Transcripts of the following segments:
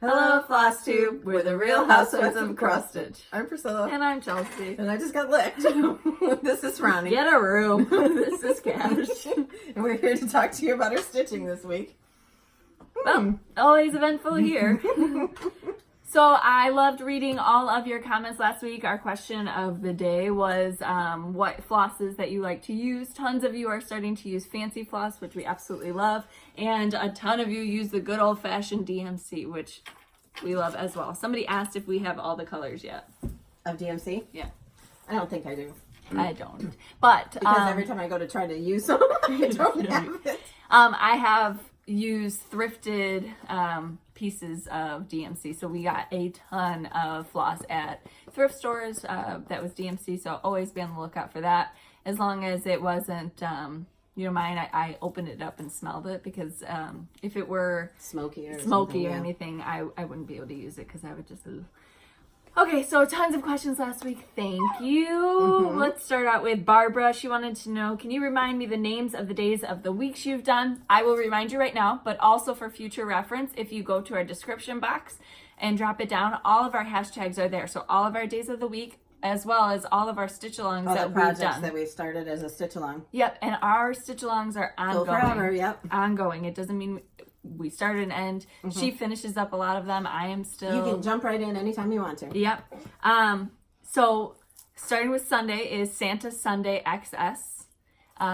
Hello, Flosstube. We're the Real Housewives of Crossstitch. I'm Priscilla. And I'm Chelsea. And I just got licked. This is Ronnie. Get a room. This is Cash. And we're here to talk to you about our stitching this week. Well, always eventful here. So I loved reading all of your comments last week. Our question of the day was what flosses that you like to use. Tons of you are starting to use fancy floss, which we absolutely love. And a ton of you use the good old-fashioned DMC, which we love as well. Somebody asked if we have all the colors yet. Of DMC? Yeah. I don't think I do. I don't. But because every time I go to try to use them, I don't have it. I have used thrifted pieces of DMC, so we got a ton of floss at thrift stores that was DMC, so always be on the lookout for that. As long as it wasn't mine, I opened it up and smelled it, because if it were smoky or anything, I wouldn't be able to use it, because I would just Okay, so tons of questions last week. Thank you. Let's start out with Barbara. She wanted to know, can you remind me the names of the days of the weeks you've done? I will remind you right now, but also for future reference, if you go to our description box and drop it down, all of our hashtags are there. So all of our days of the week, as well as all of our stitch-alongs that we've done. That we started as a stitch-along. Yep, and our stitch-alongs are ongoing. Go forever, yep. Ongoing. It doesn't mean we start and end. She finishes up a lot of them. I am still... You can jump right in anytime you want to. Yep. So starting with Sunday is Santa Sunday XS.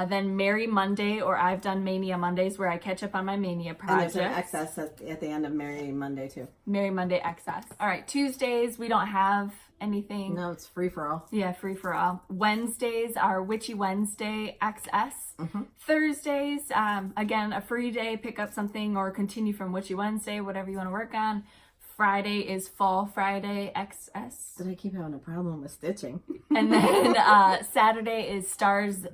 Then Merry Monday, or I've done Mania Mondays, where I catch up on my Mania projects. And there's an XS at the end of Merry Monday too. Merry Monday XS. All right, Tuesdays we don't have anything. No, it's free for all. Yeah, free for all. Wednesdays are Witchy Wednesday XS. Thursdays, again, a free day, pick up something or continue from Witchy Wednesday, whatever you want to work on. Friday is Fall Friday XS. Did I keep having a problem with stitching? And then Saturday is Stars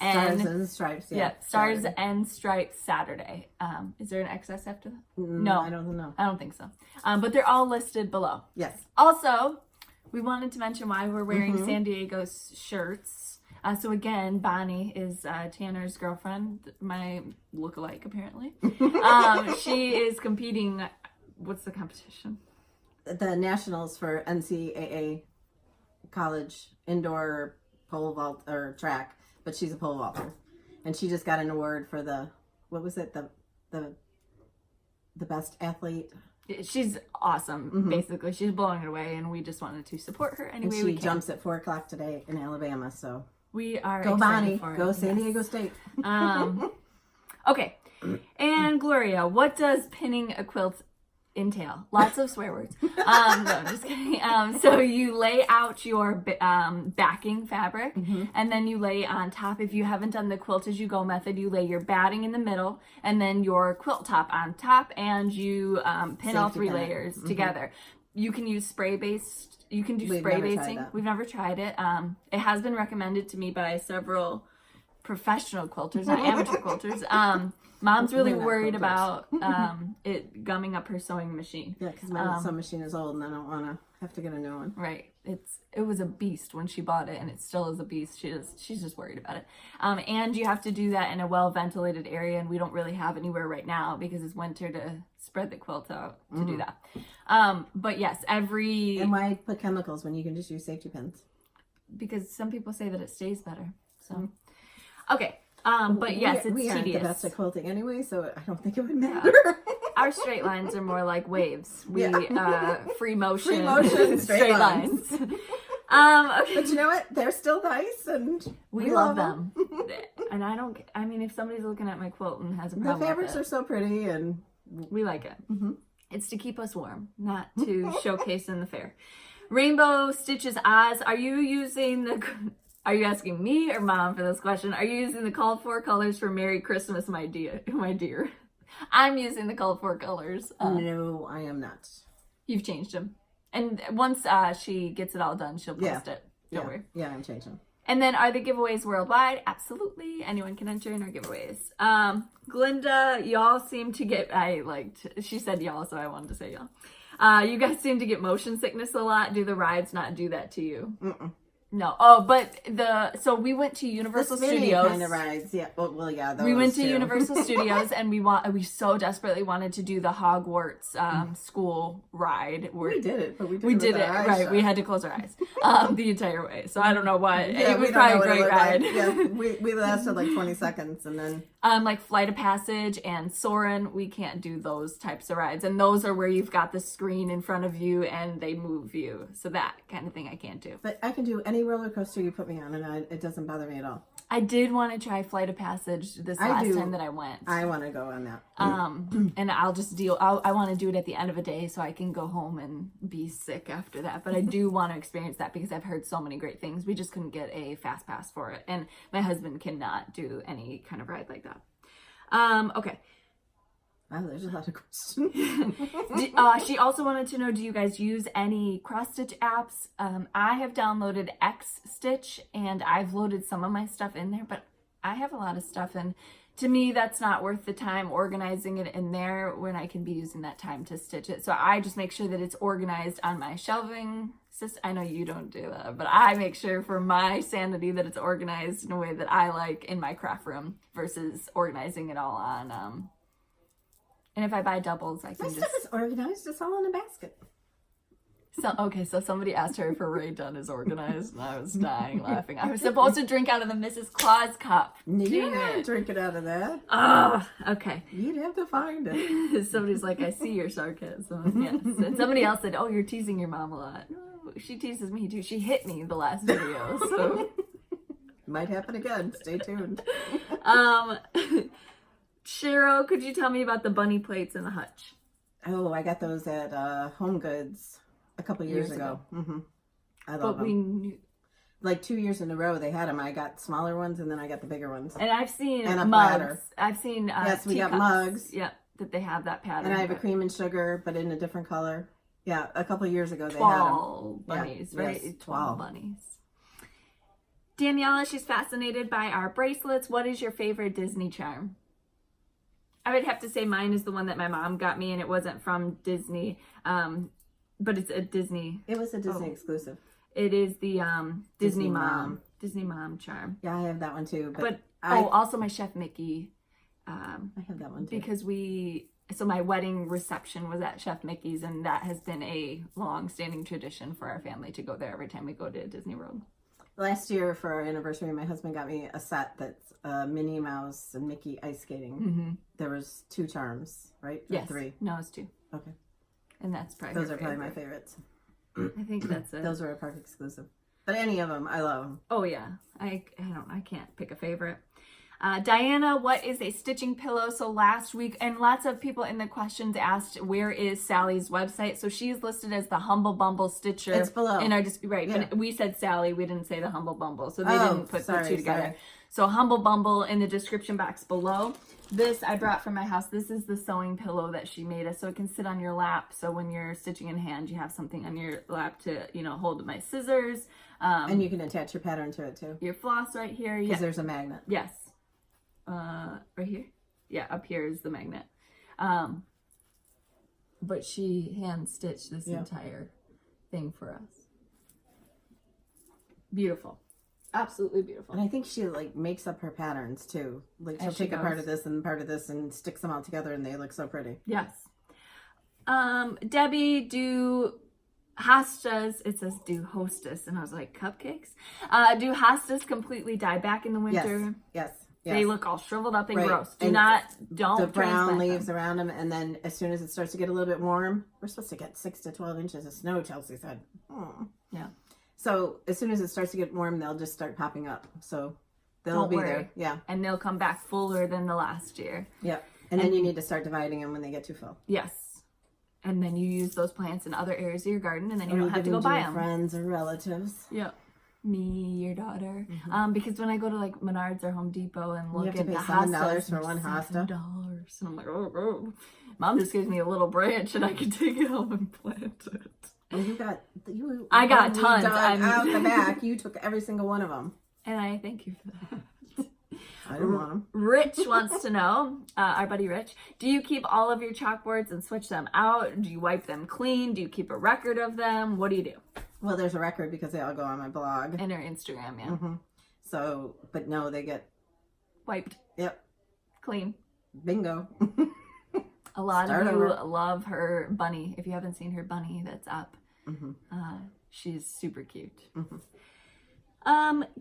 and Stripes. Yeah, Stars and Stripes Saturday. Is there an XS after that? No. I don't know. I don't think so. But they're all listed below. Yes. Also, we wanted to mention why we're wearing San Diego shirts. So again, Bonnie is Tanner's girlfriend, my lookalike apparently. She is competing. What's the competition? The nationals for NCAA college indoor pole vault or track, but she's a pole vaulter, and she just got an award for the best athlete. She's awesome. Basically, she's blowing it away, and we just wanted to support her any way we can. She jumps at 4:00 today in Alabama, so. We are Go excited Bonnie, for it. go San Diego State. Okay, and Gloria, what does pinning a quilt entail? Lots of swear words. No, I'm just kidding. So you lay out your backing fabric, and then you lay on top. If you haven't done the quilt as you go method, you lay your batting in the middle, and then your quilt top on top, and you pin all three layers together. You can use spray-based. You can do spray basting. We've never tried it. It has been recommended to me by several professional quilters, not amateur quilters. Mom's really worried about it gumming up her sewing machine. Yeah, because my sewing machine is old and I don't want to have to get a new one. Right. It was a beast when she bought it, and it still is a beast. She's just worried about it. And you have to do that in a well-ventilated area, and we don't really have anywhere right now because it's winter to spread the quilt out to do that. But yes, And why put chemicals when you can just use safety pins? Because some people say that it stays better. So, okay. But yes, it's we aren't tedious. the best at quilting anyway, so I don't think it would matter. Our straight lines are more like waves. We free motion, straight lines. Okay. But you know what? They're still nice, and we love them. And I mean, if somebody's looking at my quilt and has a problem, the fabrics are so pretty, and we like it. It's to keep us warm, not to showcase in the fair. Rainbow Stitches Oz. Are you asking me or Mom for this question? Are you using the called for colors for Merry Christmas, my dear? I'm using the called for colors. No, I am not. You've changed them. And once she gets it all done, she'll post it. Don't worry. Yeah, I'm changing. And then are the giveaways worldwide? Absolutely. Anyone can enter in our giveaways. Glinda, y'all seem to get, she said y'all, so I wanted to say y'all. You guys seem to get motion sickness a lot. Do the rides not do that to you? No. Oh, but so we went to Universal The spinning Studios. kind of rides. Yeah. Well, yeah. We went to too. Universal Studios and we so desperately wanted to do the Hogwarts school ride. We did it, but we did with it our eyes right. shut. We had to close our eyes the entire way. So I don't know what. Yeah, it was we don't probably know a what it great looked ride. like. Yeah, we lasted like 20 seconds and then. Like Flight of Passage and Soarin', we can't do those types of rides. And those are where you've got the screen in front of you and they move you. So that kind of thing I can't do. But I can do any roller coaster you put me on, and it doesn't bother me at all. I did want to try Flight of Passage this last time that I went. I want to go on that. And I'll just I want to do it at the end of a day so I can go home and be sick after that. But I do want to experience that because I've heard so many great things. We just couldn't get a fast pass for it. And my husband cannot do any kind of ride like that. Okay. Wow, there's a lot of questions. She also wanted to know, do you guys use any cross-stitch apps? I have downloaded X Stitch and I've loaded some of my stuff in there, but I have a lot of stuff, and to me that's not worth the time organizing it in there when I can be using that time to stitch it. So I just make sure that it's organized on my shelving system. I know you don't do that, but I make sure for my sanity that it's organized in a way that I like in my craft room versus organizing it all on and if I buy doubles, I can My stuff is organized. It's all in a basket. So somebody asked her if her Ray Dunn is organized, and I was dying laughing. I was supposed to drink out of the Mrs. Claus cup. You can't drink it out of that. Oh, okay. You'd have to find it. Somebody's like, I see your sarcasm. Yes. And somebody else said, oh, you're teasing your mom a lot. Oh, she teases me too. She hit me the last video, so. Might happen again. Stay tuned. Cheryl, could you tell me about the bunny plates and the hutch? Oh, I got those at Home Goods a couple years ago. Mm-hmm. I love them. We knew... Like 2 years in a row they had them. I got smaller ones and then I got the bigger ones. And I've seen and a mugs. platter. I've seen yes, we teacups. got mugs. Yep, that they have that pattern. And I have a cream and sugar, but in a different color. Yeah, a couple of years ago they had them. Bunnies, yeah. right? Yes, 12 bunnies. Daniela, she's fascinated by our bracelets. What is your favorite Disney charm? I would have to say mine is the one that my mom got me, and it wasn't from Disney, but it's a Disney. It was a Disney exclusive. It is the Disney Mom charm. Yeah, I have that one too. But also my Chef Mickey. I have that one too. Because so my wedding reception was at Chef Mickey's, and that has been a long-standing tradition for our family to go there every time we go to Disney World. Last year for our anniversary, my husband got me a set that's Minnie Mouse and Mickey ice skating. Mm-hmm. There was 2 charms, right? Or yes. 3? No, it's 2. Okay. And that's probably those are probably my favorites. I think that's it. Those are a park exclusive. But any of them, I love them. Oh yeah, I can't pick a favorite. Diana, what is a stitching pillow? So last week, and lots of people in the questions asked, where is Sally's website? So she's listed as the Humble Bumble Stitcher. It's below. Right. Yeah. And we said Sally, we didn't say the Humble Bumble. So they didn't put the 2 together. Sorry. So Humble Bumble in the description box below. This I brought from my house. This is the sewing pillow that she made us, so it can sit on your lap. So when you're stitching in hand, you have something on your lap to, hold my scissors. And you can attach your pattern to it too. Your floss right here. Because there's a magnet. Yes. Right here? Yeah, up here is the magnet. But she hand stitched this entire thing for us. Beautiful. Absolutely beautiful. And I think she makes up her patterns too. Like she'll take a part of this and sticks them all together and they look so pretty. Yes. Debbie, do hostas, it says do hostess, and I was like, cupcakes? Do hostas completely die back in the winter? Yes. They look all shriveled up and right. gross. Don't the brown transplant leaves them. around them, and then as soon as it starts to get a little bit warm, we're supposed to get 6 to 12 inches of snow, Chelsea said. Oh. Yeah. So as soon as it starts to get warm, they'll just start popping up. So they'll be there. Yeah. And they'll come back fuller than the last year. Yeah. And then you need to start dividing them when they get too full. Yes. And then you use those plants in other areas of your garden, and then you don't have to go buy them. Friends or relatives. Yeah. Me, your daughter. Because when I go to Menards or Home Depot and look at the $7 for one hosta. $7. And I'm like, oh. Mom just gives me a little branch and I can take it home and plant it. Well, I got tons. Out the back, you took every single one of them. And I thank you for that. I didn't want them. Rich wants to know, our buddy Rich, do you keep all of your chalkboards and switch them out? Do you wipe them clean? Do you keep a record of them? What do you do? Well, there's a record because they all go on my blog. And her Instagram, yeah. Mm-hmm. So, but no, they get... Wiped. Yep. Clean. Bingo. A lot of you love her bunny. If you haven't seen her bunny that's up, she's super cute.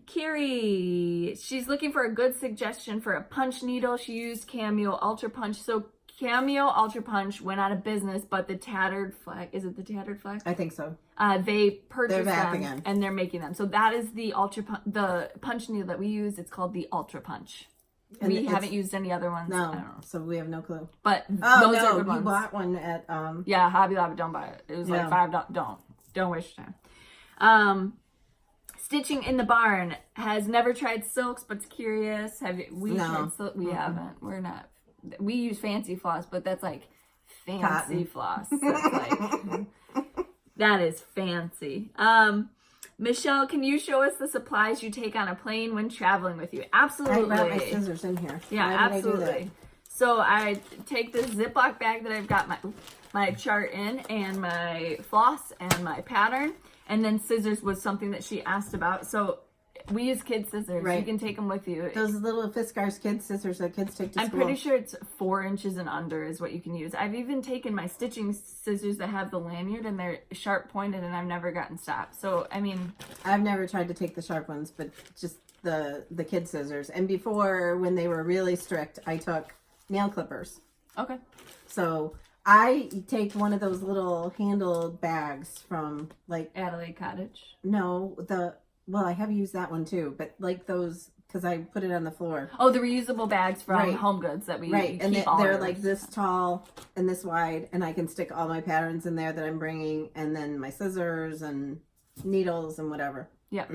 Carrie, she's looking for a good suggestion for a punch needle. She used Cameo Ultra Punch. So Cameo Ultra Punch went out of business, but the Tattered Flag, is it the Tattered Flag? I think so. They purchased them again. And they're making them. So that is the the punch needle that we use. It's called the Ultra Punch. And we haven't used any other ones. No, I don't know. so we have no clue. But those are good ones. You bought one at yeah, Hobby Lobby. Don't buy it. It was like $5. Don't waste your time. Stitching in the barn. Has never tried silks, but's curious. Have you? We tried silk. We haven't. We're not. We use fancy floss, but that's like fancy floss. That's like that is fancy. Michelle, can you show us the supplies you take on a plane when traveling with you? Absolutely. I brought my scissors in here. Yeah, absolutely. So I take this Ziploc bag that I've got my chart in and my floss and my pattern. And then scissors was something that she asked about. So we use kid scissors. Right. You can take them with you. Those little Fiskars kid scissors that kids take to school. I'm pretty sure it's 4 inches and under is what you can use. I've even taken my stitching scissors that have the lanyard and they're sharp pointed and I've never gotten stopped. So, I mean... I've never tried to take the sharp ones, but just the kid scissors. And before, when they were really strict, I took nail clippers. Okay. So... I take one of those little handled bags from like Adelaide Cottage. No, well, I have used that one too, but like those because I put it on the floor. Oh, the reusable bags from Home Goods that we and they're like this tall and this wide, and I can stick all my patterns in there that I'm bringing, and then my scissors and needles and whatever. Yeah.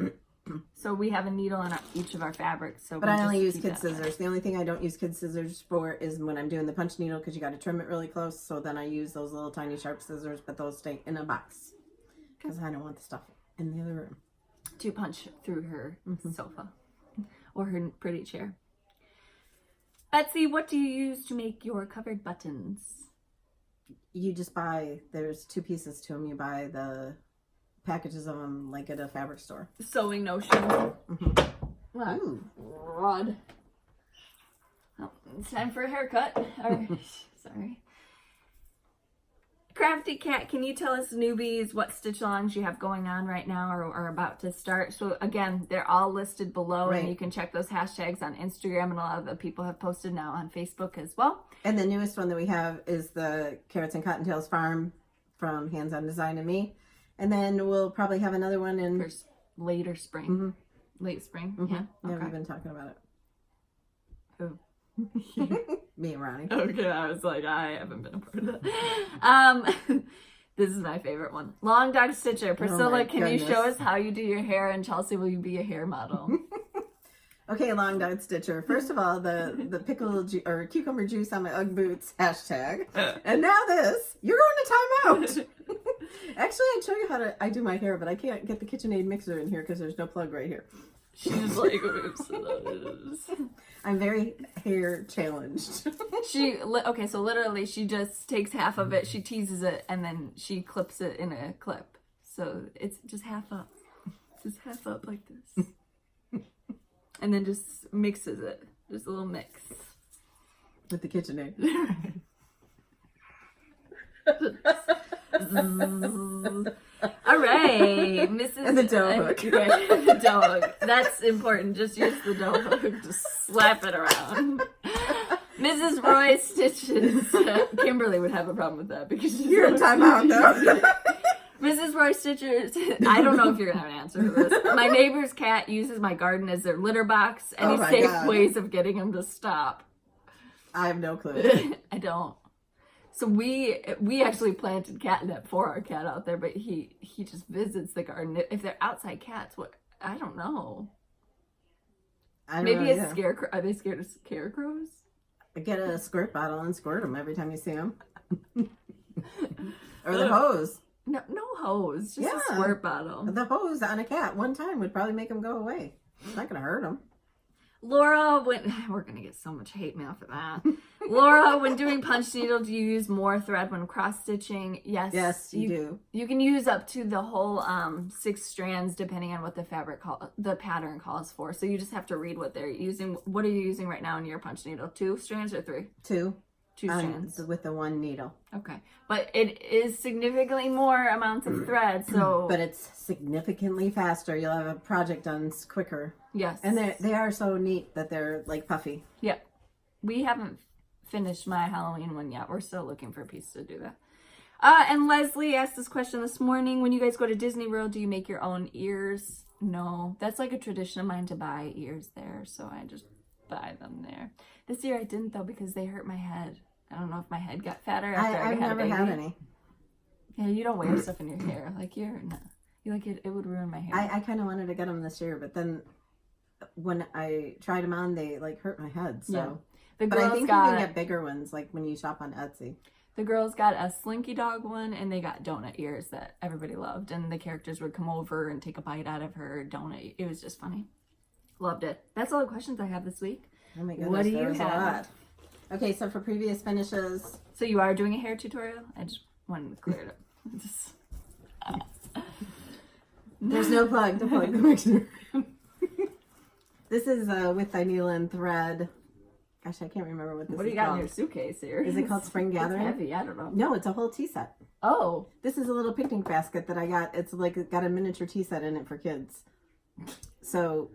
So we have a needle in each of our fabrics. So, but I only use kid scissors. The only thing I don't use kid scissors for is when I'm doing the punch needle because you got to trim it really close. So then I use those little tiny sharp scissors, but those stay in a box because I don't want the stuff in the other room to punch through her sofa or her pretty chair. Betsy, what do you use to make your covered buttons? You just buy. There's 2 pieces to them. You buy the packages of them like at a fabric store. Sewing Notion. What? Ooh. Rod. Oh, it's time for a haircut. Sorry. Crafty Cat, can you tell us newbies what stitch alongs you have going on right now or are about to start? So again, they're all listed below and you can check those hashtags on Instagram, and a lot of the people have posted now on Facebook as well. And the newest one that we have is the Carrots and Cottontails Farm from Hands On Design and me. And then we'll probably have another one in... For later spring. Late spring? Yeah. Okay. We've been talking about it. Who? Me and Ronnie. Okay, I was like, I haven't been a part of that. This is my favorite one. Long Dog Stitcher. Priscilla, can you show us how you do your hair? And Chelsea, will you be a hair model? Okay, Long Dog Stitcher. First of all, the pickle or cucumber juice on my Ugg boots hashtag. And now this. You're going to time out. Actually, I'd show you how I do my hair, but I can't get the KitchenAid mixer in here because there's no plug right here. She's like, oops. I'm very hair challenged. Okay, so literally she just takes half of it, she teases it, and then she clips it in a clip. So it's just half up. Just half up like this. And then just mixes it. Just a little mix. With the KitchenAid. All right, Mrs. And the dough hook. The dough hook. That's important. Just use the dough hook. Just slap it around. Mrs. Roy Stitches. Kimberly would have a problem with that because you're in timeout though. Mrs. Roy Stitches. I don't know if you're gonna have an answer to this. My neighbor's cat uses my garden as their litter box. Any safe ways of getting him to stop? I have no clue. I don't. So we actually planted catnip for our cat out there, but he just visits the garden. If they're outside cats, what I don't know. Maybe a scarecrow. Are they scared of scarecrows? Get a squirt bottle and squirt them every time you see them. Or the hose. No hose. Just a squirt bottle. The hose on a cat one time would probably make them go away. It's not going to hurt them. Laura, we're gonna get so much hate mail for that. Laura, when doing punch needle, do you use more thread when cross stitching? Yes. Yes, you do. You can use up to the whole 6 strands depending on what the pattern calls for. So you just have to read what they're using. What are you using right now in your punch needle? 2 strands or 3? 2. 2 strands. With the 1 needle. Okay. But it is significantly more amounts of thread, so... But it's significantly faster. You'll have a project done quicker. Yes. And they are so neat that they're like puffy. Yep. We haven't finished my Halloween one yet. We're still looking for a piece to do that. And Leslie asked this question this morning. When you guys go to Disney World, do you make your own ears? No. That's like a tradition of mine to buy ears there, so I just buy them there. This year I didn't, though, because they hurt my head. I don't know if my head got fatter after I had a baby. I've never had any. Yeah, you don't wear stuff in your hair. Like, you like it would ruin my hair. I kind of wanted to get them this year, but then when I tried them on, they like hurt my head. So, yeah. But I think you can get bigger ones, like when you shop on Etsy. The girls got a Slinky Dog one, and they got donut ears that everybody loved. And the characters would come over and take a bite out of her donut. It was just funny. Loved it. That's all the questions I have this week. Oh my goodness, what do there you was have? a lot. Okay, so for previous finishes. So you are doing a hair tutorial? I just wanted to clear it up. There's no plug to plug the mixer. This is with needle and thread. Gosh, I can't remember what this is. What do you got in your suitcase here? Is it called Spring Gathering? It's heavy. I don't know. No, it's a whole tea set. Oh. This is a little picnic basket that I got. It's like got a miniature tea set in it for kids. So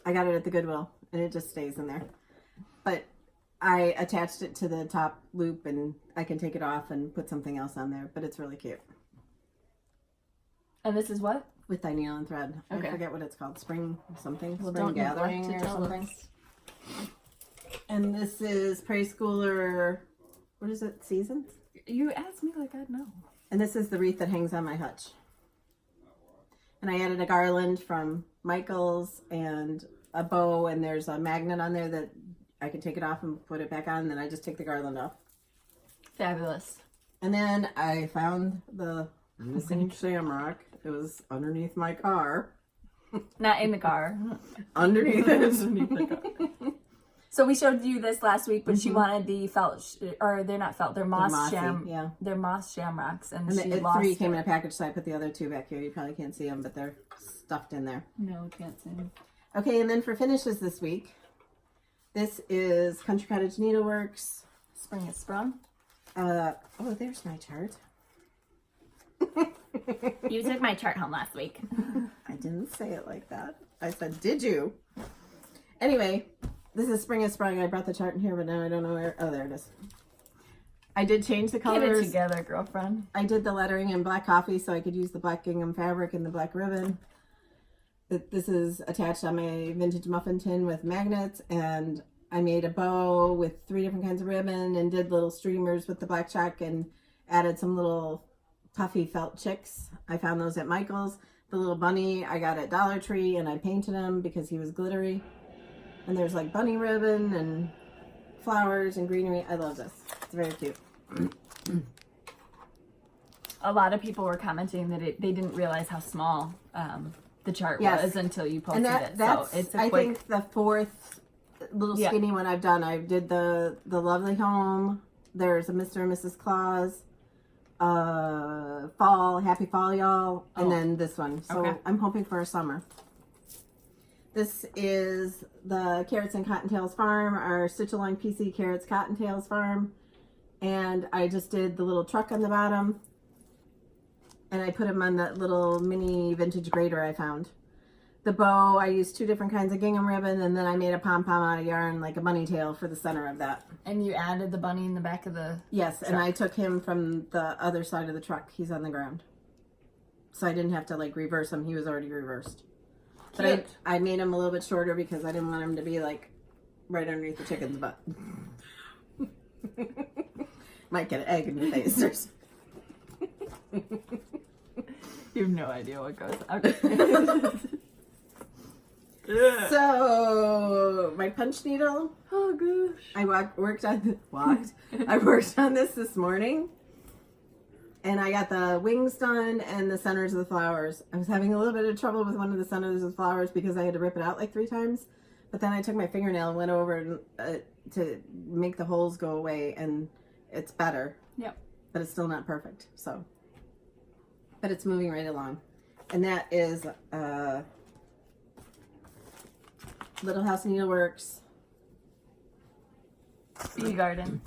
I got it at the Goodwill, and it just stays in there. But I attached it to the top loop, and I can take it off and put something else on there. But it's really cute. And this is what? With needle and thread. Okay. I forget what it's called. Spring something. Well, Spring Gathering or something. And this is Preschooler, what is it, Seasons? You asked me like I'd know. And this is the wreath that hangs on my hutch. And I added a garland from Michael's and a bow, and there's a magnet on there that I can take it off and put it back on, and then I just take the garland off. Fabulous. And then I found the missing shamrock. It was underneath my car. Not in the car. Underneath the car. So we showed you this last week, but she wanted the felt, or they're not felt, they're moss they're moss shamrocks, and she lost 3 came in a package, so I put the other 2 back here. You probably can't see them, but they're stuffed in there. No, can't see them. Okay, and then for finishes this week, this is Country Cottage Needleworks. Spring is sprung. Oh, there's my chart. You took my chart home last week. I didn't say it like that. I said, did you? Anyway, this is Spring is Sprung. I brought the chart in here, but now I don't know where. Oh, there it is. I did change the colors. Get it together, girlfriend. I did the lettering in black coffee so I could use the black gingham fabric and the black ribbon. This is attached on my vintage muffin tin with magnets, and I made a bow with 3 different kinds of ribbon and did little streamers with the black chalk and added some little puffy felt chicks. I found those at Michael's. The little bunny I got at Dollar Tree, and I painted him because he was glittery. And there's like bunny ribbon and flowers and greenery. I love this. It's very cute. A lot of people were commenting that they didn't realize how small the chart was until you posted it. That's, so it's I think the 4th little skinny one I've done. I did the Lovely Home. There's a Mr. and Mrs. Claus. Fall, Happy Fall, y'all. And then this one. So I'm hoping for a summer. This is the Carrots and Cottontails Farm, our stitch-along PC Carrots Cottontails Farm. And I just did the little truck on the bottom. And I put them on that little mini vintage grater I found. The bow, I used 2 different kinds of gingham ribbon, and then I made a pom-pom out of yarn, like a bunny tail for the center of that. And you added the bunny in the back of the truck. And I took him from the other side of the truck. He's on the ground. So I didn't have to like reverse him. He was already reversed. But I made him a little bit shorter because I didn't want him to be like right underneath the chicken's butt. Might get an egg in your face. You have no idea what goes on. So my punch needle. Oh gosh. I worked on this morning, and I got the wings done and the centers of the flowers. I was having a little bit of trouble with one of the centers of the flowers because I had to rip it out like 3 times, But then I took my fingernail and went over to make the holes go away, and it's better. Yep. But it's still not perfect. So, but it's moving right along. And that is Little House Needleworks. Bee Garden.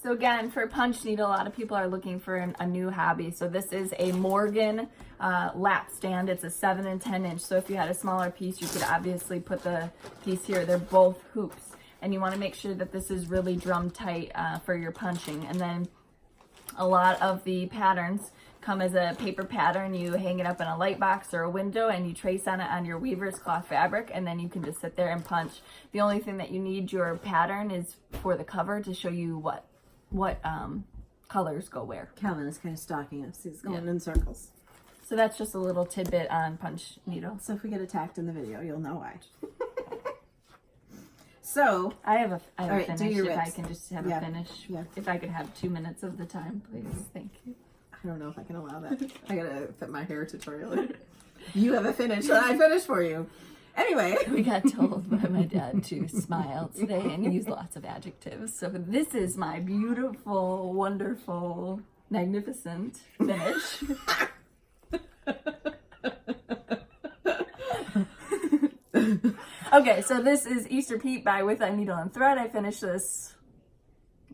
So again, for punch needle, a lot of people are looking for a new hobby. So this is a Morgan lap stand. It's a 7 and 10 inch. So if you had a smaller piece, you could obviously put the piece here. They're both hoops. And you want to make sure that this is really drum tight for your punching. And then a lot of the patterns come as a paper pattern. You hang it up in a light box or a window, and you trace on it on your weaver's cloth fabric, and then you can just sit there and punch. The only thing that you need your pattern is for the cover to show you what colors go where. Calvin is kind of stalking us. He's going in circles. So that's just a little tidbit on punch needle. So if we get attacked in the video, you'll know why. So I have a right, finish. do your If I ribs. can just have Yeah. a finish. Yeah. If I could have 2 minutes of the time, please. Thank you. I don't know if I can allow that. I gotta fit my hair tutorial in. You have a finish, and I finish for you. Anyway. We got told by my dad to smile today and use lots of adjectives. So this is my beautiful, wonderful, magnificent finish. Okay, so this is Easter Pete by With a Needle and Thread. I finished this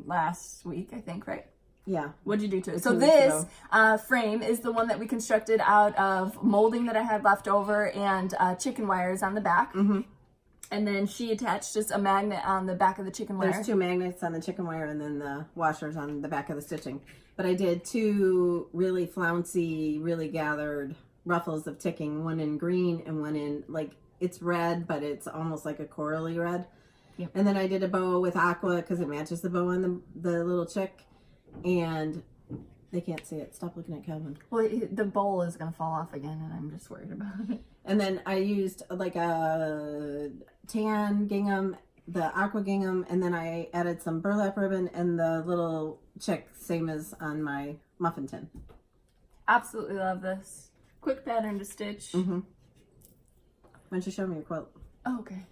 last week, I think, right? Yeah. What'd you do to it? So 2 weeks this ago. frame is the one that we constructed out of molding that I had left over and chicken wires on the back. Mm-hmm. And then she attached just a magnet on the back of the chicken wire. There's 2 magnets on the chicken wire and then the washers on the back of the stitching. But I did 2 really flouncy, really gathered ruffles of ticking, one in green and one in, like, it's red, but it's almost like a corally red. Yep. And then I did a bow with aqua because it matches the bow on the little chick. And they can't see it. Stop looking at Calvin. Well, the bowl is going to fall off again, and I'm just worried about it. And then I used like a tan gingham, the aqua gingham, and then I added some burlap ribbon and the little chick, same as on my muffin tin. Absolutely love this. Quick pattern to stitch. Mm-hmm. Why don't you show me your quilt? Oh, okay.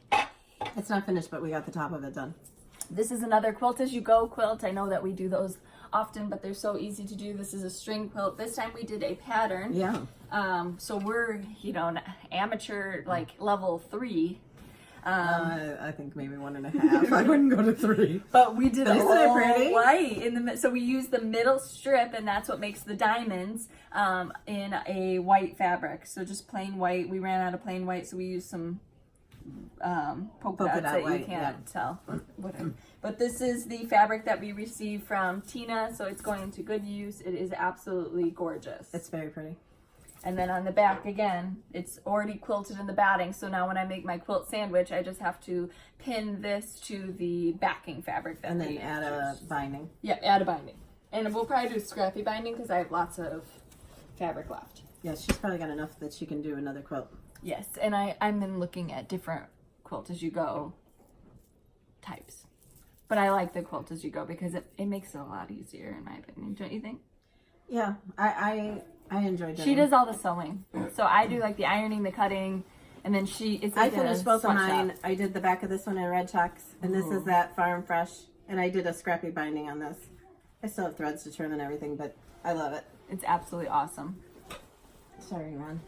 It's not finished, but we got the top of it done. This is another quilt as you go quilt. I know that we do those often, but they're so easy to do. This is a string quilt. This time we did a pattern. Yeah. So we're, an amateur, like level 3. I think maybe 1.5. I wouldn't go to 3. But we did Isn't it all pretty? white in the so we used the middle strip, and that's what makes the diamonds in a white fabric. So just plain white. We ran out of plain white, so we used some polka dots that white, you can't tell. Whatever. But this is the fabric that we received from Tina, so it's going into good use. It is absolutely gorgeous. It's very pretty. And then on the back, again, it's already quilted in the batting. So now when I make my quilt sandwich, I just have to pin this to the backing fabric. And then add a binding. Yeah, add a binding. And we'll probably do scrappy binding because I have lots of fabric left. Yeah, she's probably got enough that she can do another quilt. Yes, and I'm been looking at different quilt as you go types. But I like the quilt as you go because it makes it a lot easier in my opinion. Don't you think? Yeah, I enjoy doing She does all the sewing. So I do like the ironing, the cutting, and then it's like I finished both of sweatshop. mine. I did the back of this one in red checks, and this is that Farm Fresh, and I did a scrappy binding on this. I still have threads to trim and everything, but I love it. It's absolutely awesome. Sorry, Ron.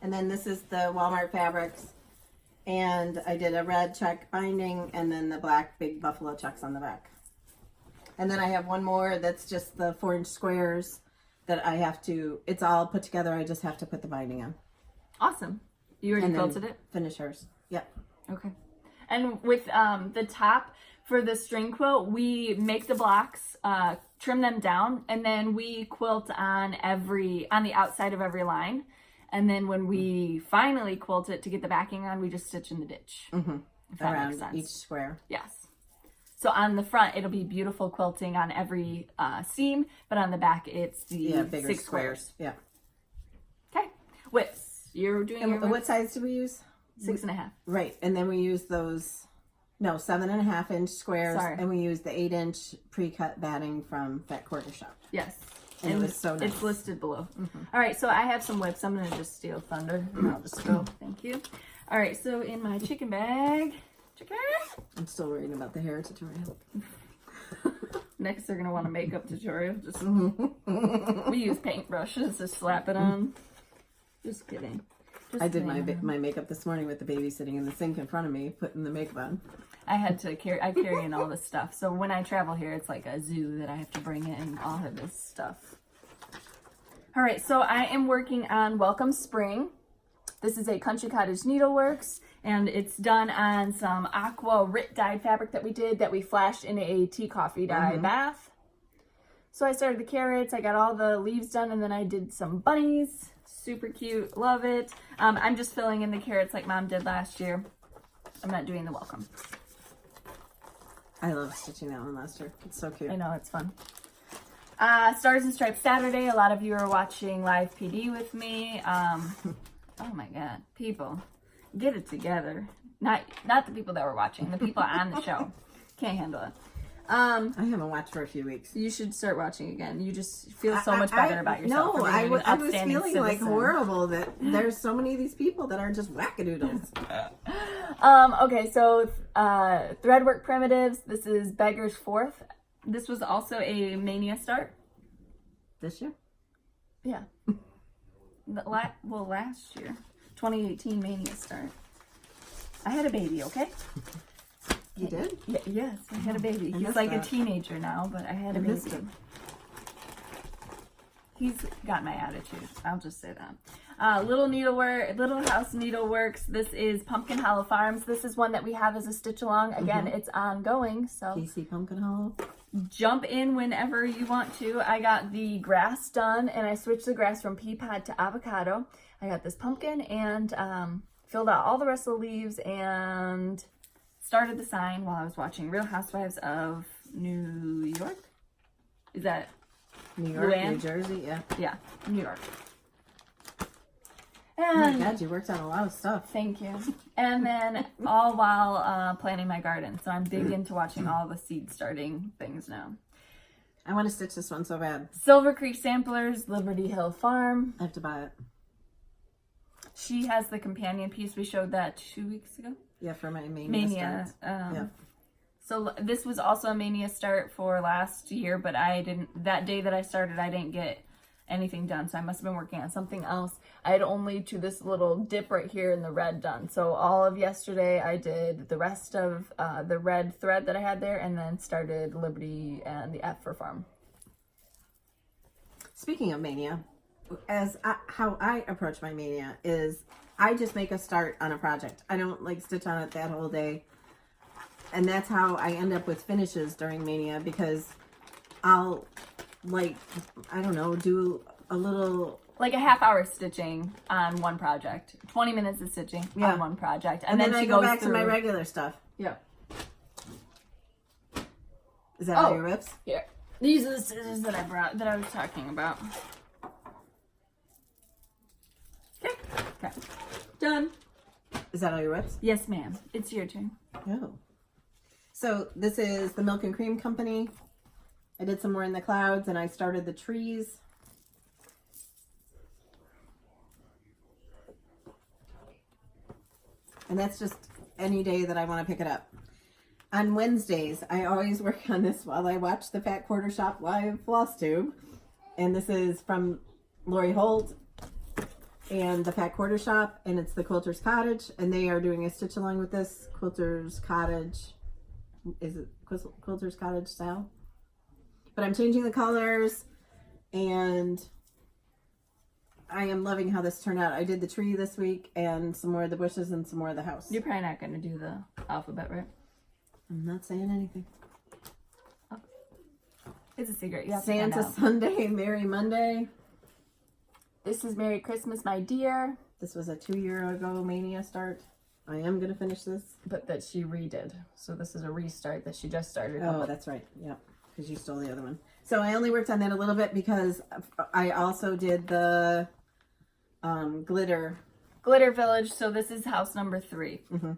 And then this is the Walmart fabrics, and I did a red check binding, and then the black big buffalo checks on the back. And then I have one more that's just the 4-inch squares that I have to, it's all put together, I just have to put the binding on. Awesome. You already And then quilted it? finish hers. Yep. Okay. And with the top for the string quilt, we make the blocks, trim them down, and then we quilt on the outside of every line. And then when we finally quilt it to get the backing on, we just stitch in the ditch. Mm-hmm. If that Around makes sense. each square. Yes. So on the front, it'll be beautiful quilting on every seam, but on the back, it's the Bigger 6 squares. Yeah. Okay. Widths. You're doing your And what widths? size do we use? 6.5. Right. And then we use those, 7.5-inch squares. Sorry. And we use the 8-inch pre-cut batting from Fat Quarter Shop. Yes. And it was so nice. It's listed below. All right, so I have some whips. I'm going to just steal thunder and I'll just go. Thank you. All right, so in my chicken bag, I'm still worried about the hair tutorial. Next, they're going to want a makeup tutorial. Just we use paintbrushes to slap it on. Just kidding. I did my makeup this morning with the baby sitting in the sink in front of me, putting the makeup on. I carry in all this stuff. So when I travel here, it's like a zoo that I have to bring in all of this stuff. All right, so I am working on Welcome Spring. This is a Country Cottage Needleworks, and it's done on some aqua Rit dyed fabric that we flashed in a tea coffee dye bath. So I started the carrots, I got all the leaves done, and then I did some bunnies. Super cute, love it. I'm just filling in the carrots like Mom did last year. I'm not doing the welcome. I love stitching that one last year. It's so cute. I know, it's fun. Stars and Stripes Saturday. A lot of you are watching live PD with me. Oh my God, people, get it together. Not the people that were watching, the people on the show. Can't handle it. I haven't watched for a few weeks. You should start watching again. You just feel so much better about yourself. No, I was feeling citizen. like horrible that there's so many of these people that are just wackadoodles. Okay, so Threadwork Primitives. This is Beggar's Fourth. This was also a Mania start. This year? Yeah. Last year. 2018 Mania start. I had a baby, okay? You did? Yeah, yes, I had a baby. He's like a teenager now, but I had a baby. He's got my attitude. I'll just say that. Little House Needleworks. This is Pumpkin Hollow Farms. This is one that we have as a stitch along. Again, it's ongoing. So PC Pumpkin Hollow. Jump in whenever you want to. I got the grass done, and I switched the grass from pea pod to avocado. I got this pumpkin and filled out all the rest of the leaves and started the sign while I was watching Real Housewives of New York. Is that New York, Luann? New Jersey, yeah. Yeah, New York. And, And oh my God, you worked on a lot of stuff. thank you. And then all while planting my garden. So I'm big into watching all the seed starting things now. I want to stitch this one so bad. Silver Creek Samplers, Liberty Hill Farm. I have to buy it. She has the companion piece. We showed that 2 weeks ago. Yeah, for my Mania. Yeah. So this was also a Mania start for last year, but that day that I started, I didn't get anything done. So I must have been working on something else. I had only to this little dip right here in the red done. So all of yesterday, I did the rest of the red thread that I had there and then started Liberty and the F for Farm. Speaking of Mania, how I approach my Mania is I just make a start on a project. I don't like stitch on it that whole day. And that's how I end up with finishes during Mania, because I'll I don't know, do a little... Like a half hour stitching on one project. 20 minutes of stitching on one project. And then I she go goes back through to my regular stuff. Yeah. Is that all your rips? Here. These are the scissors that I was talking about. Okay. Done. Is that all your rips? Yes, ma'am. It's your turn. Oh. So this is the Milk and Cream Company. I did some more in the clouds and I started the trees. And that's just any day that I want to pick it up. On Wednesdays, I always work on this while I watch the Fat Quarter Shop live Flosstube. And this is from Lori Holt and the Fat Quarter Shop, and it's the Quilters Cottage, and they are doing a stitch along with this Quilters Cottage. Is it Quilters Cottage style? But I'm changing the colors, and I am loving how this turned out. I did the tree this week, and some more of the bushes, and some more of the house. You're probably not going to do the alphabet, right? I'm not saying anything. Oh. It's a secret. You have to Santa find out. Sunday, Merry Monday. This is Merry Christmas, my dear. This was a 2 year ago Mania start. I am going to finish this. But that she redid. So this is a restart that she just started. Oh, that's right. Yeah, because you stole the other one. So I only worked on that a little bit because I also did the glitter Village. So this is house number 3. Mm-hmm.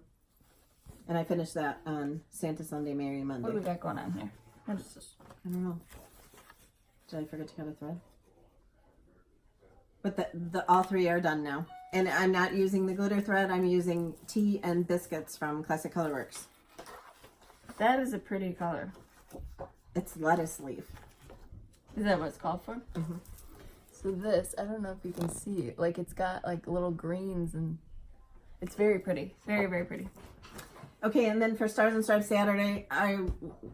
And I finished that on Santa Sunday, Merry Monday. What do we got going on here? What is this? I don't know. Did I forget to cut a thread? But the all three are done now. And I'm not using the glitter thread. I'm using Tea and Biscuits from Classic Colorworks. That is a pretty color. It's lettuce leaf. Is that what it's called for? Mm-hmm. So this, I don't know if you can see it. Like it's got like little greens and it's very pretty. Very, very pretty. Okay, and then for Stars and Stripes Saturday, I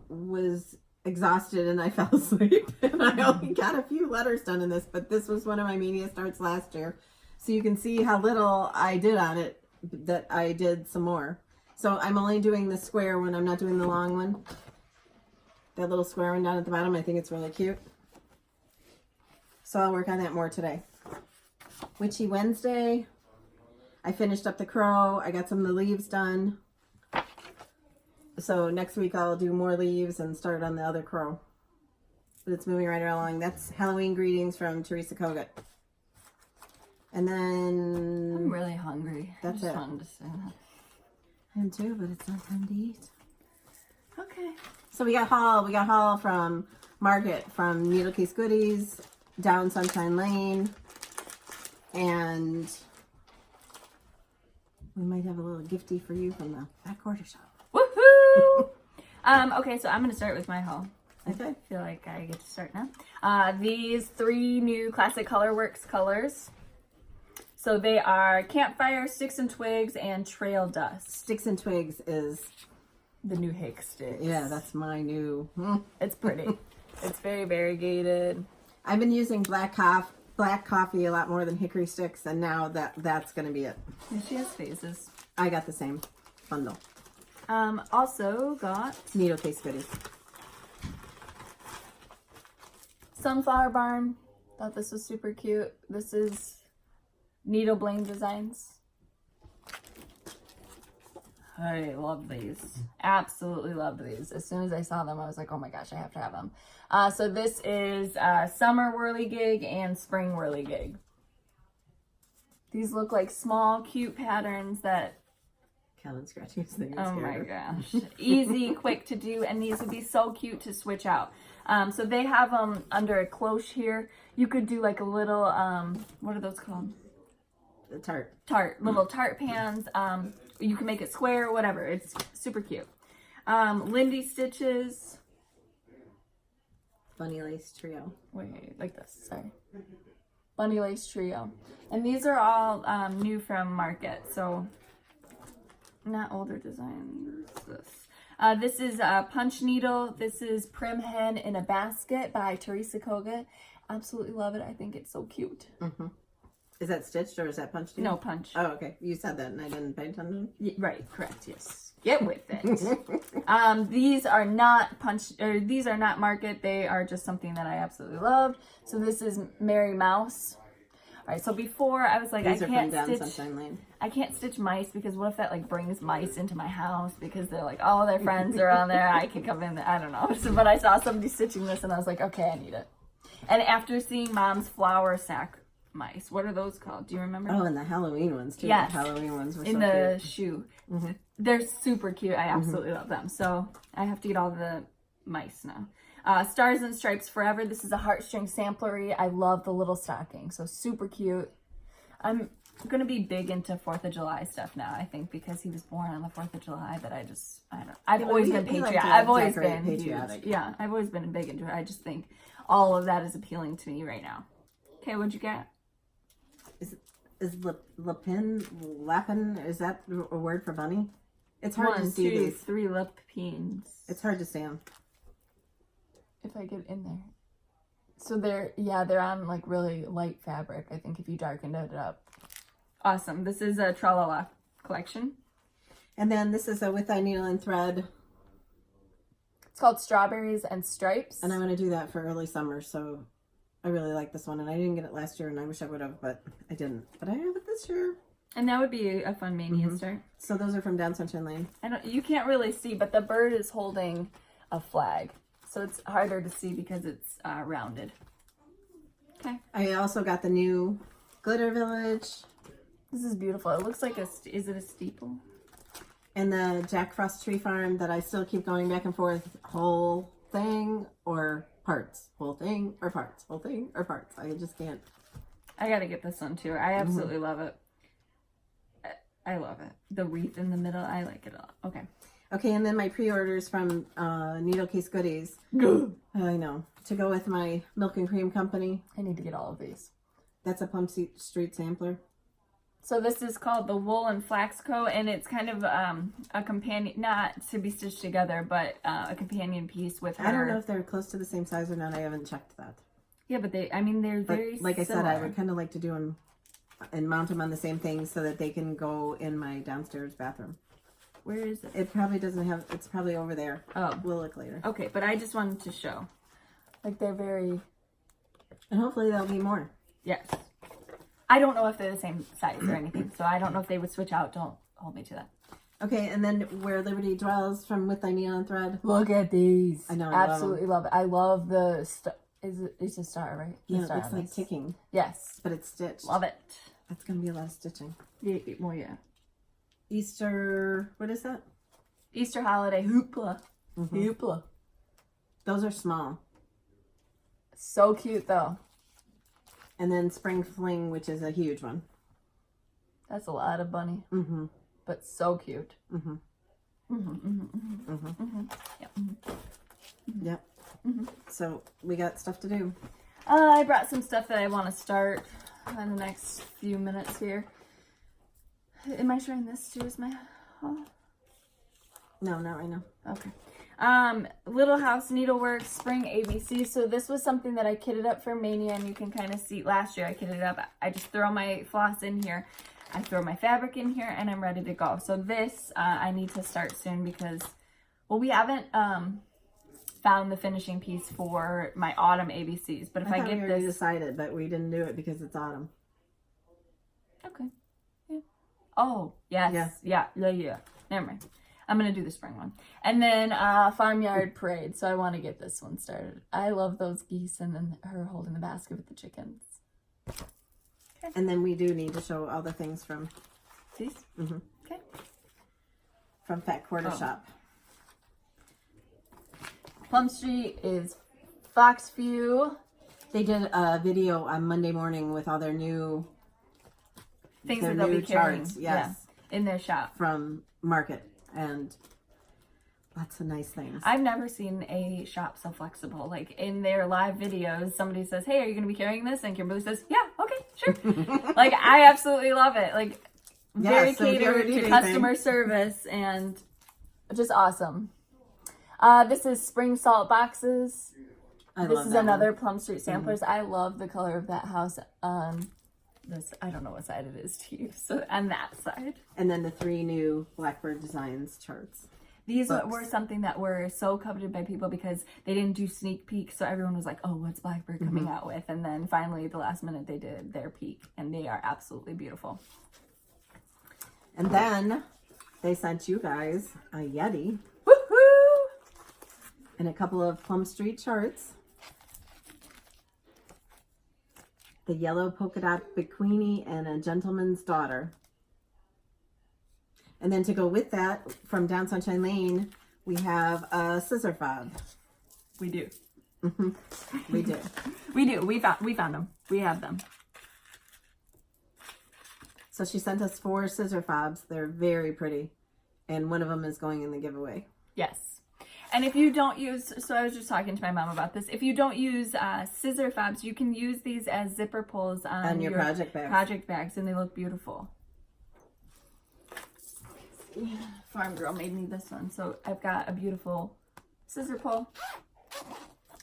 was exhausted and I fell asleep. And I only got a few letters done in this, but this was one of my media starts last year. So you can see how little I did on it, that I did some more. So I'm only doing the square one. I'm not doing the long one. That little square one down at the bottom, I think it's really cute. So I'll work on that more today. Witchy Wednesday. I finished up the crow. I got some of the leaves done. So next week I'll do more leaves and start on the other crow. But it's moving right along. That's Halloween greetings from Teresa Kogut. And then... I'm really hungry. That's I just it. wanted to say that. I am too, but it's not time to eat. Okay. So we got haul from Market, from Needle Case Goodies, down Sunshine Lane, and we might have a little gifty for you from the back quarter shop. Woohoo! Okay, so I'm going to start with my haul. Okay. I feel like I get to start now. These 3 new Classic Colorworks colors. So they are Campfire, Sticks and Twigs, and Trail Dust. Sticks and Twigs is... The new Hick Sticks. Yeah, that's my new... It's pretty. It's very variegated. I've been using black coffee a lot more than hickory sticks, and now that's going to be it. And she has phases. I got the same bundle. Also got Needle Case Goodies. Sunflower Barn. Thought this was super cute. This is Needle Blaine Designs. I love these. Absolutely love these. As soon as I saw them, I was like, oh my gosh, I have to have them. So this is Summer Whirligig and Spring Whirligig. These look like small, cute patterns that... Calvin scratching his thing. Oh my gosh. Easy, quick to do, and these would be so cute to switch out. So they have them under a cloche here. You could do like a little, what are those called? The tart. Little tart pans. You can make it square, whatever. It's super cute. Lindy Stitches. Bunny Lace Trio. Wait, like this, sorry. Bunny Lace Trio. And these are all new from Market, so not older designs. This is Punch Needle. This is Prim Hen in a Basket by Teresa Kogut. Absolutely love it. I think it's so cute. Mm-hmm. Is that stitched or is that punched? No, punch. Oh, okay. You said that and I didn't pay attention. Right, correct, yes. Get with it. These are not these are not Market. They are just something that I absolutely loved. So this is Mary Mouse. All right, so before I was like, These I are can't from Down stitch. Sunshine Lane. I can't stitch mice because what if that like brings mice into my house because they're like all their friends are on there. I can come in there. I don't know. So, but I saw somebody stitching this and I was like, okay, I need it. And after seeing Mom's flour sack mice, what are those called? Do you remember? Oh, and the Halloween ones too. Yes. The Halloween ones were in so the cute. shoe. Mm-hmm. They're super cute. I absolutely love them. So I have to get all the mice now. Stars and Stripes Forever. This is a heartstring samplery. I love the little stocking. So super cute. I'm going to be big into 4th of July stuff now, I think, because he was born on the 4th of July, that I don't know. I've always been patriotic. I've always been patriotic. Yeah, I've always been big into it. I just think all of that is appealing to me right now. Okay, what'd you get? Is lapin, is that a word for bunny? It's hard to see 1, 2, these. 3 lip peens. It's hard to see them. If I get in there. So they're on like really light fabric, I think, if you darkened it up. Awesome. This is a Tralala collection. And then this is a With Thy Needle and Thread. It's called Strawberries and Stripes. And I'm going to do that for early summer, so I really like this one. And I didn't get it last year, and I wish I would have, but I didn't. But I have it this year. And that would be a fun mania start. So those are from Down Sunshine Lane. You can't really see, but the bird is holding a flag. So it's harder to see because it's rounded. Okay. I also got the new Glitter Village. This is beautiful. It looks like is it a steeple? And the Jack Frost Tree Farm that I still keep going back and forth, whole thing or parts, whole thing or parts, whole thing or parts. I just can't. I gotta get this one too. I absolutely love it. I love it. The wreath in the middle, I like it a lot. Okay. Okay, and then my pre-orders from Needle Case Goodies. I know. To go with my milk and cream company. I need to get all of these. That's a Plum Street sampler. So this is called the Wool and Flax Co. And it's kind of a companion, not to be stitched together, but a companion piece with her. I don't know if they're close to the same size or not. I haven't checked that. Yeah, but they're very like similar. I said, I would kind of like to do them and mount them on the same thing so that they can go in my downstairs bathroom. Where is it? It probably doesn't have, it's probably over there. Oh. We'll look later. Okay, but I just wanted to show. Like, they're very... And hopefully there'll be more. Yes. I don't know if they're the same size or anything, so I don't know if they would switch out. Don't hold me to that. Okay, and then Where Liberty Dwells from With Thy Neon Thread. Look at these. I know, Absolutely love it. I love the... It's a star, right? Yeah, The star it looks like ticking. Yes. But it's stitched. Love it. That's going to be a lot of stitching. Yeah, well, yeah. Easter, what is that? Easter holiday hoopla. Hoopla. Those are small. So cute, though. And then Spring Fling, which is a huge one. That's a lot of bunny. But so cute. Yep. So we got stuff to do. I brought some stuff that I want to start in the next few minutes here. Am I showing this too as my haul? No, not right now. Okay. Little House Needleworks Spring ABC. So this was something that I kitted up for Mania, and you can kind of see last year I kitted it up. I just throw my floss in here. I throw my fabric in here, and I'm ready to go. So this, I need to start soon because, well, we haven't found the finishing piece for my autumn ABCs. But if I get we this... decided, but we didn't do it because it's autumn. Okay. Yeah. Oh, yes. Yeah. Never mind. I'm going to do the spring one. And then Farmyard Parade. So I want to get this one started. I love those geese and then her holding the basket with the chickens. Okay. And then we do need to show all the things from... These? Okay. From Fat Quarter Shop. Plum Street is Foxview. They did a video on Monday morning with all their new... Things that they'll be carrying. Charts, yes. Yeah, in their shop. From Market. And lots of nice things. I've never seen a shop so flexible. Like in their live videos, somebody says, "Hey, are you going to be carrying this?" And Kimberly says, "Yeah, okay, sure." Like I absolutely love it. Like very catered to customer service and just awesome. This is spring salt boxes. This is another Plum Street samplers. I love the color of that house. This, I don't know what side it is to you. So on that side. And then the 3 new Blackbird Designs charts. These were something that were so coveted by people because they didn't do sneak peeks. So everyone was like, oh, what's Blackbird coming out with? And then finally, the last minute, they did their peek. And they are absolutely beautiful. And then they sent you guys a Yeti. Woohoo! And a couple of Plum Street charts. The Yellow Polka Dot Bikini and A Gentleman's Daughter. And then to go with that, from Down Sunshine Lane, we have a scissor fob. We do. We do. We do. We found them. We have them. So she sent us 4 scissor fobs. They're very pretty. And one of them is going in the giveaway. Yes. And if you don't use, so I was just talking to my mom about this. If you don't use scissor fobs, you can use these as zipper pulls on your project bags. Project bags, and they look beautiful. Farm Girl made me this one, so I've got a beautiful scissor pull.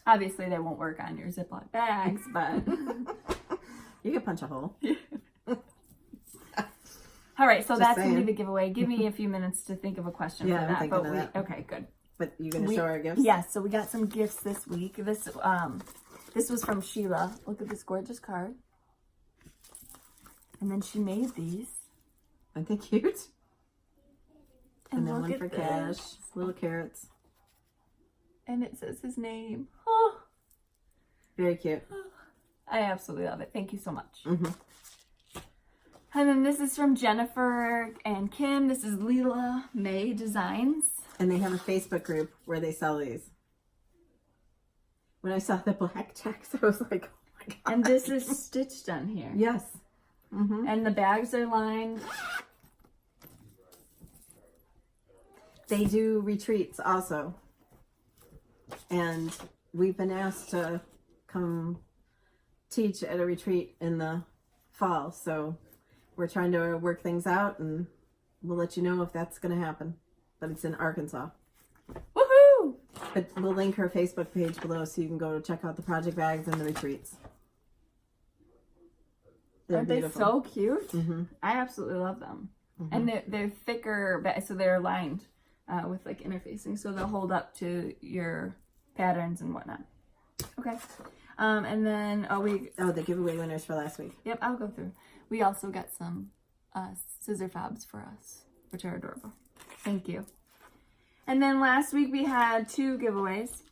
Obviously, they won't work on your Ziploc bags, but you can punch a hole. All right, so Just that's saying. gonna be the giveaway. Give me a few minutes to think of a question for I'm that. thinking of that. Okay, good. But you're gonna show our gifts? Yes, so we got some gifts this week. This was from Sheila. Look at this gorgeous card. And then she made these. Aren't they cute? And then look one at for this. Cash. Little carrots. And it says his name. Oh, Very cute. I absolutely love it. Thank you so much. And then this is from Jennifer and Kim. This is Lela Mae Designs. And they have a Facebook group where they sell these. when I saw the black checks, I was like, oh my god. And this is stitched on here. Yes. Mm-hmm. And the bags are lined. They do retreats also. And we've been asked to come teach at a retreat in the fall. So we're trying to work things out, and we'll let you know if that's going to happen. But it's in Arkansas. Woohoo! But we'll link her Facebook page below so you can go check out the project bags and the retreats. Aren't they so cute? Mm-hmm. I absolutely love them. Mm-hmm. And they're thicker, so they're lined with like interfacing, so they'll hold up to your patterns and whatnot. Okay. And then the giveaway winners for last week. Yep, I'll go through. We also got some scissor fobs for us, which are adorable. Thank you. And then last week we had 2 giveaways.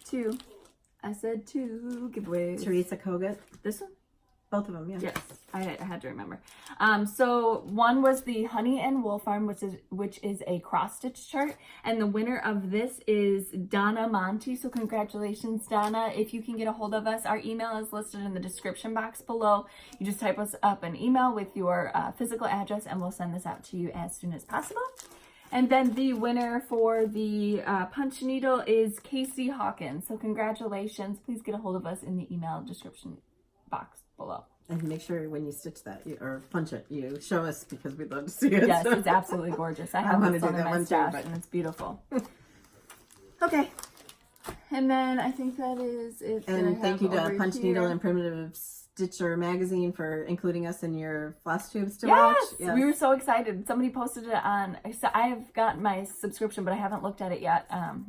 2. I said 2 giveaways. Teresa Kogut. This one? Both of them, yeah. Yes, I had to remember. So one was the Honey and Wool Farm, which is a cross stitch chart, and the winner of this is Donna Monty. So congratulations, Donna! If you can get a hold of us, our email is listed in the description box below. You just type us up an email with your physical address, and we'll send this out to you as soon as possible. And then the winner for the punch needle is Casey Hawkins. So congratulations! Please get a hold of us in the email description box below. And make sure when you stitch that or punch it, you show us, because we'd love to see it. Yes, it's absolutely gorgeous. I have this on in my stash, and it's beautiful. Okay. And then I think that is it. And thank you to Punch Needle and Primitive Stitcher magazine for including us in your Flosstubes to watch. Yes, we were so excited. Somebody posted it on. So I have gotten my subscription, but I haven't looked at it yet.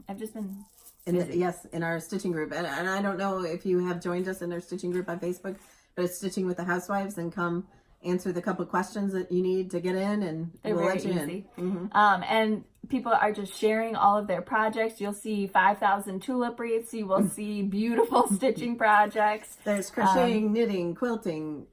I've just been in our stitching group, and I don't know if you have joined us in our stitching group on Facebook, but it's Stitching with the Housewives, and come answer the couple questions that you need to get in, and we'll let you in. Mm-hmm. And people are just sharing all of their projects. You'll see 5,000 tulip wreaths. You will see beautiful stitching projects. There's crocheting, knitting, quilting,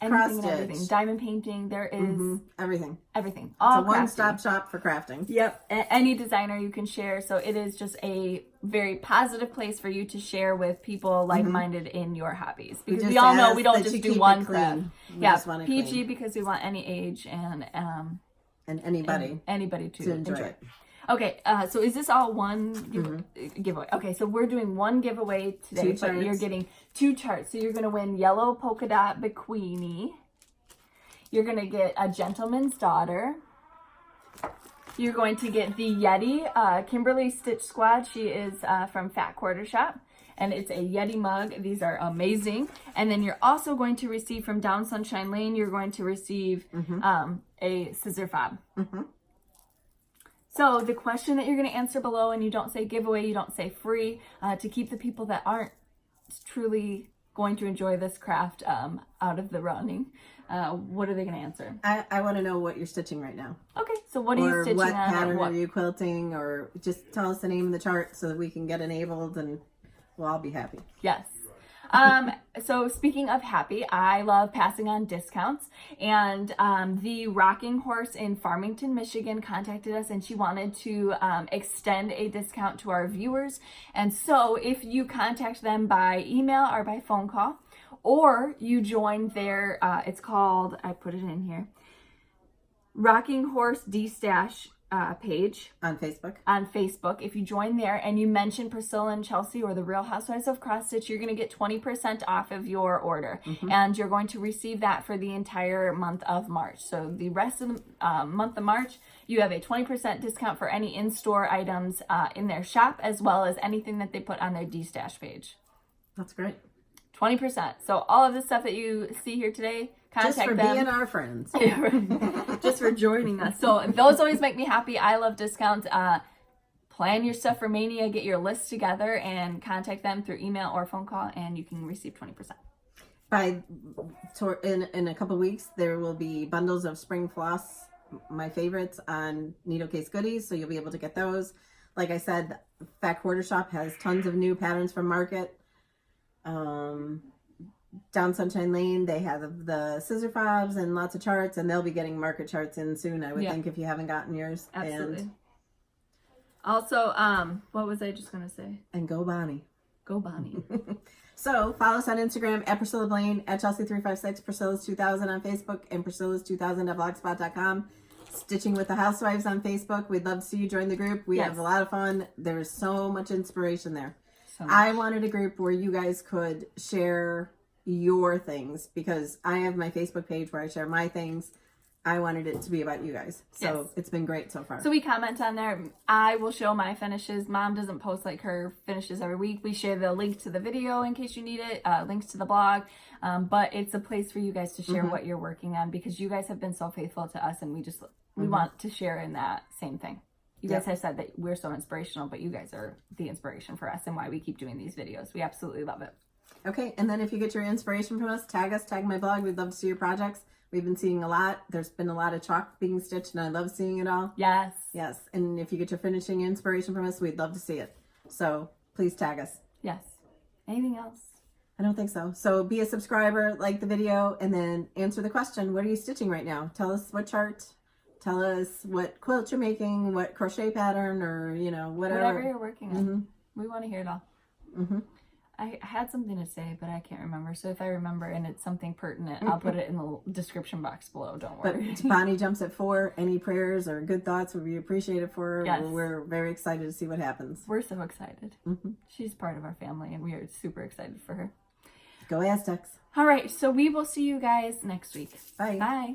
cross stitch, everything. Diamond painting. There is everything. Everything. All it's a one-stop shop for crafting. Yep. Any designer you can share. So it is just a very positive place for you to share with people like-minded in your hobbies. Because we all know we don't just do one craft. Yeah, PG clean, because we want any age and anybody to enjoy it. Okay, so is this all one giveaway? Okay, so we're doing one giveaway today, but you're getting 2 charts. So you're going to win Yellow Polka Dot Bikini. You're going to get A Gentleman's Daughter. You're going to get the Yeti Kimberly Stitch Squad. She is from Fat Quarter Shop, and it's a Yeti mug. These are amazing. And then you're also going to receive from Down Sunshine Lane, you're going to receive a scissor fob. So the question that you're going to answer below, and you don't say giveaway, you don't say free, to keep the people that aren't truly going to enjoy this craft out of the running, what are they going to answer? I want to know what you're stitching right now. Okay, so what are you stitching on? Or what on? pattern are you quilting? Or just tell us the name of the chart so that we can get enabled, and we'll all be happy. Yes. So speaking of happy, I love passing on discounts, and the Rocking Horse in Farmington, Michigan contacted us, and she wanted to extend a discount to our viewers. And so if you contact them by email or by phone call, or you join their, it's called, I put it in here, Rocking Horse D-Stash page on Facebook. If you join there and you mention Priscilla and Chelsea or the Real Housewives of Cross Stitch, you're going to get 20% off of your order, and you're going to receive that for the entire month of March. So the rest of the month of March, you have a 20% discount for any in-store items in their shop, as well as anything that they put on their D-Stash page. That's great. 20%. So all of the stuff that you see here today, contact them. Just for being our friends. Just for joining us. So those always make me happy. I love discounts. Plan your stuff for Mania. Get your list together and contact them through email or phone call, and you can receive 20%. In a couple weeks, there will be bundles of spring floss, my favorites, on Needle Case Goodies, so you'll be able to get those. Like I said, Fat Quarter Shop has tons of new patterns from Market. Down Sunshine Lane, they have the scissor fobs and lots of charts, and they'll be getting Market charts in soon, I would think, if you haven't gotten yours. Absolutely. Also, what was I just gonna say? And go Bonnie. Go Bonnie. So follow us on Instagram at Priscilla Blaine, at Chelsea356, Priscilla's2000 on Facebook, and Priscilla's2000.blogspot.com. Stitching with the Housewives on Facebook. We'd love to see you join the group. We have a lot of fun. There's so much inspiration there. So much. I wanted a group where you guys could share your things, because I have my Facebook page where I share my things. I wanted it to be about you guys. So it's been great so far. So we comment on there. I will show my finishes. Mom doesn't post like her finishes every week. We share the link to the video in case you need it, links to the blog. But it's a place for you guys to share what you're working on, because you guys have been so faithful to us, and we want to share in that same thing. You guys have said that we're so inspirational, but you guys are the inspiration for us and why we keep doing these videos. We absolutely love it. Okay, and then if you get your inspiration from us, tag my blog. We'd love to see your projects. We've been seeing a lot. There's been a lot of chalk being stitched, and I love seeing it all. Yes. Yes, and if you get your finishing inspiration from us, we'd love to see it. So please tag us. Yes. Anything else? I don't think so. So be a subscriber, like the video, and then answer the question, what are you stitching right now? Tell us what chart. Tell us what quilt you're making, what crochet pattern, or, whatever. Whatever you're working on. We want to hear it all. I had something to say, but I can't remember. So if I remember and it's something pertinent, I'll put it in the description box below. Don't worry. But Bonnie jumps at 4. Any prayers or good thoughts would be appreciated for her. Yes. We're very excited to see what happens. We're so excited. She's part of our family, and we are super excited for her. Go Aztecs. All right, so we will see you guys next week. Bye. Bye.